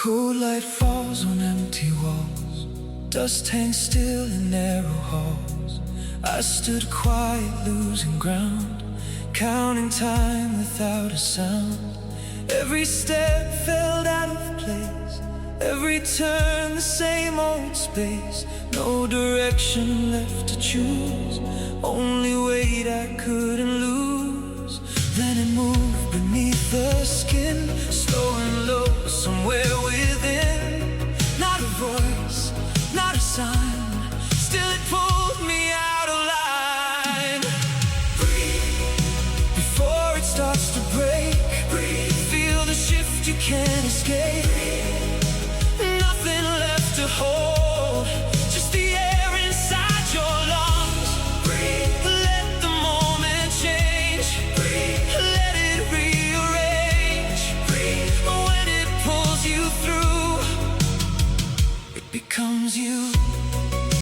Cold light falls on empty walls, dust hangs still in narrow halls. I stood quiet, losing ground, counting time without a sound. Every step felt out of place, every turn the same old space. No direction left to choose, only weight I couldn't lose. Then it moved beneath the skin, slow and low, somewhere within.